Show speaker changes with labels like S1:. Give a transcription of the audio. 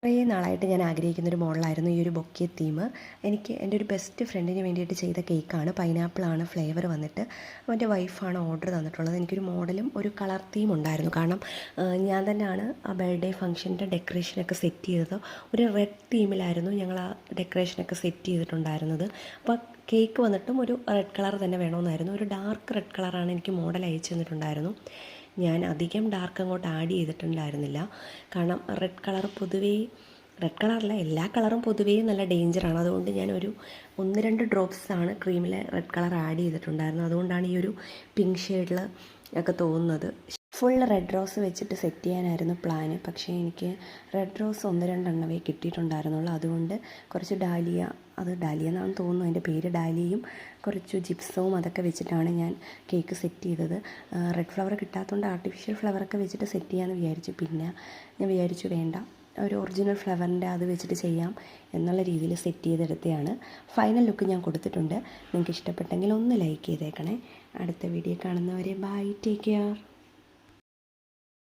S1: കുറേ നാളായിട്ട് ഞാൻ ആഗ്രഹിക്കുന്നൊരു മോഡലായിരുന്നു ഈ ഒരു ബൊക്കെ തീം. എനിക്ക് എൻ്റെ ഒരു ബെസ്റ്റ് ഫ്രണ്ടിന് വേണ്ടിയിട്ട് ചെയ്ത കേക്കാണ്. പൈനാപ്പിളാണ് ഫ്ലേവർ വന്നിട്ട്. അവൻ്റെ വൈഫാണ് ഓർഡർ തന്നിട്ടുള്ളത്. എനിക്കൊരു മോഡലും ഒരു കളർ തീം ഉണ്ടായിരുന്നു. കാരണം ഞാൻ തന്നെയാണ് ആ ബർത്ത്ഡേ ഫംഗ്ഷൻ്റെ ഡെക്കറേഷനൊക്കെ സെറ്റ് ചെയ്തത്. ഒരു റെഡ് തീമിലായിരുന്നു ഞങ്ങൾ ആ ഡെക്കറേഷനൊക്കെ സെറ്റ് ചെയ്തിട്ടുണ്ടായിരുന്നത്. അപ്പോൾ കേക്ക് വന്നിട്ടും ഒരു റെഡ് കളർ തന്നെ വേണമെന്നായിരുന്നു. ഒരു ഡാർക്ക് റെഡ് കളറാണ് എനിക്ക് മോഡൽ അയച്ചു തന്നിട്ടുണ്ടായിരുന്നു. ഞാൻ അധികം ഡാർക്ക് അങ്ങോട്ട് ആഡ് ചെയ്തിട്ടുണ്ടായിരുന്നില്ല. കാരണം റെഡ് കളറല്ല, എല്ലാ കളറും പൊതുവേ നല്ല ഡേഞ്ചറാണ്. അതുകൊണ്ട് ഞാനൊരു 1-2 ഡ്രോപ്സാണ് ക്രീമിൽ റെഡ് കളർ ആഡ് ചെയ്തിട്ടുണ്ടായിരുന്നത്. അതുകൊണ്ടാണ് ഈ ഒരു പിങ്ക് ഷെയ്ഡിൽ ഒക്കെ തോന്നുന്നത്. ഫുൾ റെഡ് റോസ് വെച്ചിട്ട് സെറ്റ് ചെയ്യാനായിരുന്നു പ്ലാന്. പക്ഷേ എനിക്ക് റെഡ് റോസ് 1-2 എണ്ണമേ കിട്ടിയിട്ടുണ്ടായിരുന്നുള്ളൂ. അതുകൊണ്ട് കുറച്ച് ഡാലിയ എന്നാണ് തോന്നുന്നു അതിൻ്റെ പേര്, ഡാലിയയും കുറച്ച് ജിപ്സവും അതൊക്കെ വെച്ചിട്ടാണ് ഞാൻ കേക്ക് സെറ്റ് ചെയ്തത്. റെഡ് ഫ്ലവർ കിട്ടാത്തതുകൊണ്ട് ആർട്ടിഫിഷ്യൽ ഫ്ലവറൊക്കെ വെച്ചിട്ട് സെറ്റ് ചെയ്യാമെന്ന് വിചാരിച്ചു. പിന്നെ ഞാൻ വിചാരിച്ചു വേണ്ട, ഒരു ഒറിജിനൽ ഫ്ലവറിൻ്റെ അത് വെച്ചിട്ട് ചെയ്യാം എന്നുള്ള രീതിയിൽ സെറ്റ് ചെയ്തെടുത്തതാണ്. ഫൈനൽ ലുക്ക് ഞാൻ കൊടുത്തിട്ടുണ്ട്. നിങ്ങൾക്ക് ഇഷ്ടപ്പെട്ടെങ്കിൽ ഒന്ന് ലൈക്ക് ചെയ്തേക്കണേ. അടുത്ത വീഡിയോ കാണുന്നവരെ ബൈ, ടേക്ക് കെയർ.